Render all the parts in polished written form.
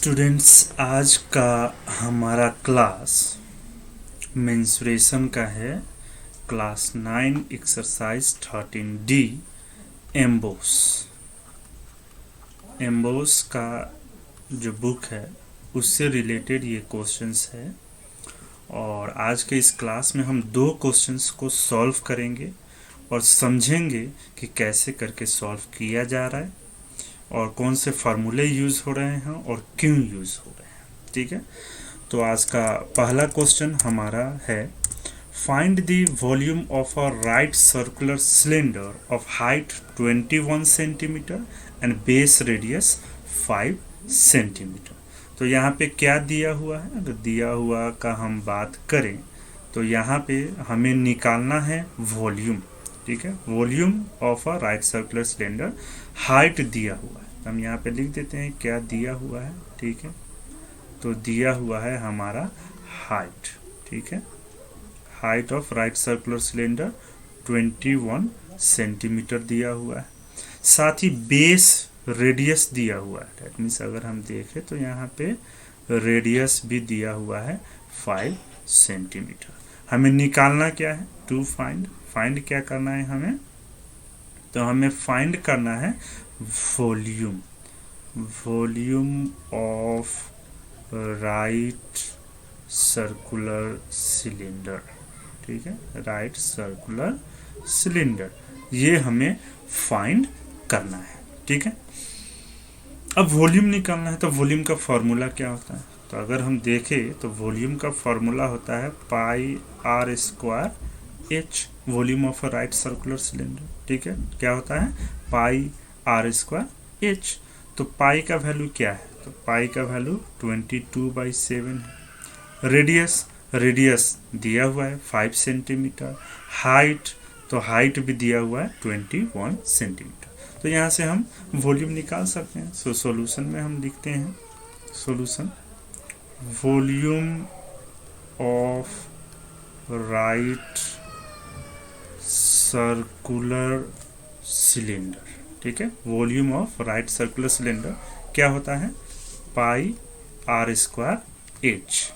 Students, आज का हमारा क्लास मेंसुरेशन का है। Class 9 exercise 13D emboss. Emboss का जो बुक है उससे रिलेटेड ये क्वेश्चंस है और आज के इस क्लास में हम दो क्वेश्चंस को सॉल्व करेंगे और समझेंगे कि कैसे करके सॉल्व किया जा रहा है और कौन से फार्मूले यूज़ हो रहे हैं और क्यों यूज़ हो रहे हैं। ठीक है, तो आज का पहला क्वेश्चन हमारा है, find the volume of a right circular cylinder of height 21 centimetre and base radius 5 centimetre. तो यहाँ पे क्या दिया हुआ है? अगर दिया हुआ का हम बात करें तो यहाँ पे हमें निकालना है वॉल्यूम। ठीक है, volume of a right circular cylinder, height दिया हुआ है तो हम यहाँ पे लिख देते हैं क्या दिया हुआ है। ठीक है, तो दिया हुआ है हमारा हाइट। ठीक है, height of right circular cylinder 21 centimetre दिया हुआ है। साथ ही बेस रेडियस दिया हुआ है, दैट मीन्स अगर हम देखें तो यहाँ पे रेडियस भी दिया हुआ है 5 सेंटीमीटर। हमें निकालना क्या है? टू फाइंड क्या करना है हमें? तो हमें फाइंड करना है volume of right circular cylinder. ठीक है, राइट सर्कुलर सिलेंडर, ये हमें फाइंड करना है। ठीक है, अब वॉल्यूम निकालना है तो वॉल्यूम का फॉर्मूला क्या होता है? तो अगर हम देखें तो वॉल्यूम का फॉर्मूला होता है pi r square h, volume of a right circular cylinder. ठीक है, क्या होता है? Pi r square h. तो पाई का वैल्यू क्या है? तो पाई का वैल्यू 22/7 है। रेडियस दिया हुआ है 5 सेंटीमीटर। हाइट, तो हाइट भी दिया हुआ है 21 सेंटीमीटर। तो यहाँ से हम वॉल्यूम निकाल सकते हैं। सो सॉल्यूशन में हम लिखते हैं solution, volume of right circular cylinder. ठीक है, volume of right circular cylinder क्या होता है? Pi r square h.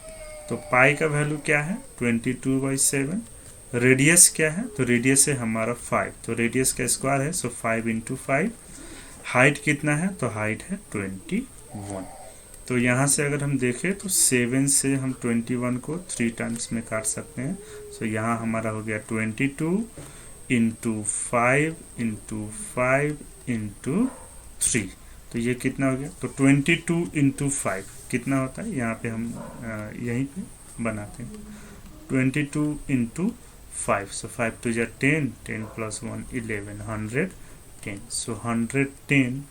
तो पाई का वैल्यू क्या है? 22/7। रेडियस क्या है? तो रेडियस है हमारा 5, तो रेडियस का स्क्वायर है, सो 5 × 5। हाइट कितना है? तो हाइट है 21। तो यहाँ से अगर हम देखें तो 7 से हम 21 को 3 टाइम्स में काट सकते हैं। सो यहाँ हमारा हो गया 22 × 5 × 5 × 3। तो ये कितना हो गया? तो 22 × 5 कितना होता है? यहाँ पे हम यहीं पे बनाते हैं 22 × 5, सो 5 to 10, 10 + 1 11, 110। सो 110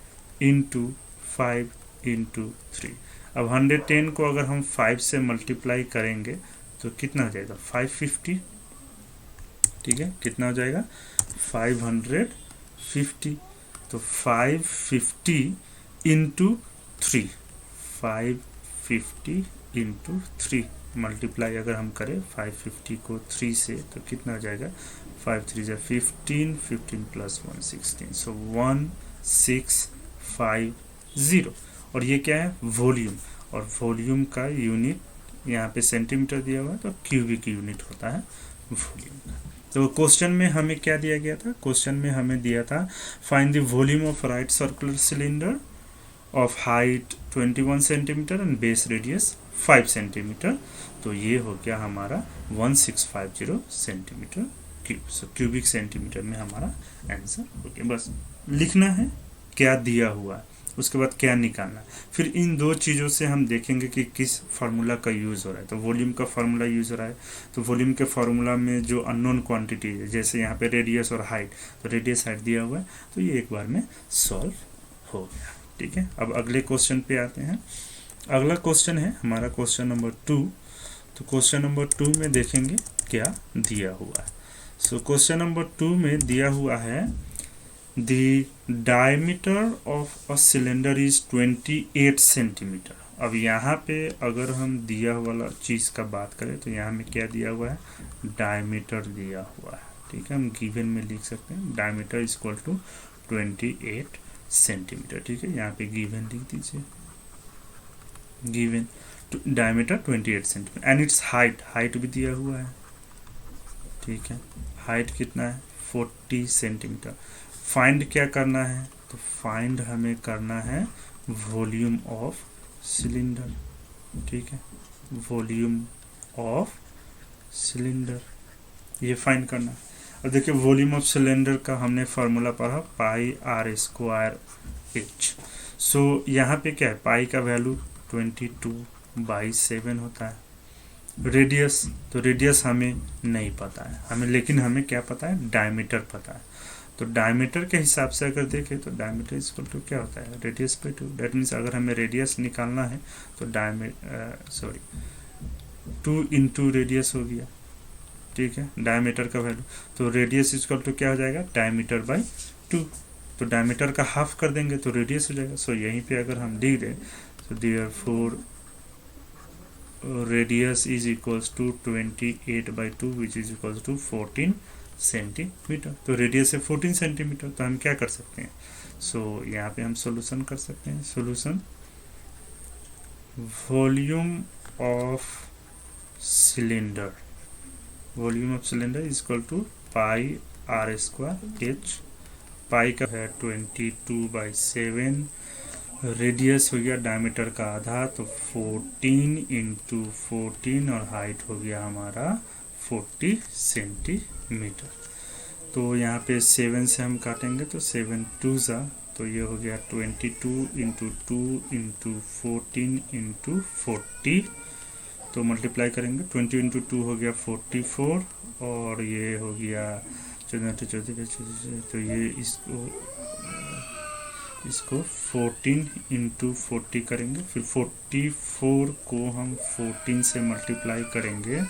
× 5 × 3। अब 110 को अगर हम 5 से मल्टीप्लाई करेंगे तो कितना हो जाएगा? 550। ठीक है, कितना हो जाएगा? 550। तो 550 × 3, 550 × 3 मल्टीप्लाई अगर हम करें 550 को 3 से तो कितना हो जाएगा? 5 3 = 15, 15 + 1 16, सो 1650। और ये क्या है? वॉल्यूम। और वॉल्यूम का यूनिट यहाँ पे सेंटीमीटर दिया हुआ है, तो क्यूबिक यूनिट होता है वॉल्यूम का। तो क्वेश्चन में हमें क्या दिया गया था? क्वेश्चन में हमें दिया था find the volume of right circular cylinder of height 21 centimetre and base radius 5 centimetre. तो ये हो गया हमारा 1650 सेंटीमीटर क्यूब। सो क्यूबिक सेंटीमीटर में हमारा आंसर हो गया। बस लिखना है क्या दिया हुआ है, उसके बाद क्या निकालना। फिर इन दो चीज़ों से हम देखेंगे कि किस फार्मूला का यूज़ हो रहा है। तो वॉल्यूम का फार्मूला यूज़ हो रहा है, तो वॉल्यूम के फार्मूला में जो अननोन क्वांटिटी है, जैसे यहाँ पे रेडियस और हाइट, तो रेडियस हाइट दिया हुआ है, तो ये एक बार में सॉल्व हो गया। ठीक है, अब अगले क्वेश्चन पे आते हैं। अगला क्वेश्चन है हमारा क्वेश्चन नंबर 2। तो क्वेश्चन नंबर 2 में देखेंगे क्या दिया हुआ है। सो क्वेश्चन नंबर 2 में दिया हुआ है the diameter of a cylinder is 28 centimetre. अब यहाँ पे अगर हम दिया वाला चीज़ का बात करें तो यहाँ में क्या दिया हुआ है? डायमीटर दिया हुआ है। ठीक है, हम गिवन में लिख सकते हैं diameter is equal to 28 centimetre. ठीक है, यहाँ पे गिवन लिख दीजिए। Given diameter 28 centimetre and its height भी दिया हुआ है, ठीक है, हाइट कितना है 40 सेंटीमीटर। फाइंड क्या करना है, तो फाइंड हमें करना है वॉल्यूम ऑफ सिलेंडर, ठीक है, वॉल्यूम ऑफ सिलेंडर ये फाइंड करना। और देखिए वॉल्यूम ऑफ सिलेंडर का हमने फार्मूला पढ़ा पाई आर स्क्वायर एच। सो यहाँ पे क्या है, पाई का वैल्यू 22/7 होता है। रेडियस, तो रेडियस हमें नहीं पता है हमें, लेकिन हमें क्या पता है, डायमीटर पता है। तो डायमीटर के हिसाब से अगर देखें तो डायमीटर इक्वल टू क्या होता है, रेडियस बाई 2। दैट मीन्स अगर हमें रेडियस निकालना है तो 2 इंटू रेडियस हो गया, ठीक है, डायमीटर का वैल्यू। तो रेडियस इक्वल टू क्या हो जाएगा, डायमीटर बाई 2। तो डायमीटर का हाफ कर देंगे तो रेडियस हो जाएगा। सो यहीं पे अगर हम लिख दें तो therefore radius is equals to 28/2 which is equals to 14 centimetre. तो रेडियस है 14 सेंटीमीटर, तो हम क्या कर सकते हैं, सो यहाँ पे हम सोल्यूशन कर सकते हैं। Solution, volume of cylinder, volume of cylinder is equal to pi r square h. Pi का है 22/7, रेडियस हो गया डायमीटर का आधा तो 14 इंटू 14 और हाइट हो गया हमारा 40 सेंटीमीटर। तो यहाँ पे 7 से हम काटेंगे तो 7 2 ज़ा, तो ये हो गया 22 इंटू 2 इंटू 14 इंटू 40, तो मल्टीप्लाई करेंगे 20 इंटू 2 हो गया 44 और ये हो गया 14 तो ये इसको 14 इंटू 40 करेंगे, फिर 44 को हम 14 से मल्टीप्लाई करेंगे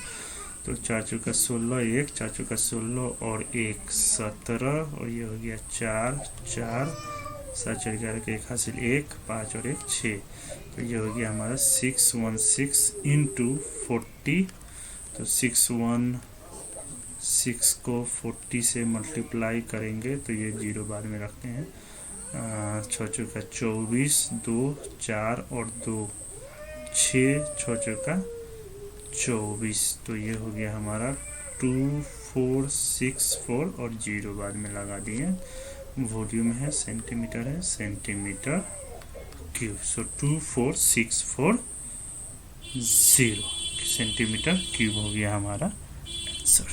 तो 4 चौका 16, 1 4 चौका 16 और 1 17 और ये हो गया 4 4 7 4 11 के 1 हासिल 1 5 और 1 6, तो ये हो गया हमारा 616 इंटू 40। तो 616 को 40 से मल्टीप्लाई करेंगे तो ये 0 बाद में रखते हैं, 6 चौका 24 2 4 और 2 6 6 चौका 24, तो ये हो गया हमारा 2464 और 0 बाद में लगा दिए। वॉल्यूम है सेंटीमीटर है, सेंटीमीटर क्यूब। सो 24640 सेंटीमीटर क्यूब हो गया हमारा आंसर।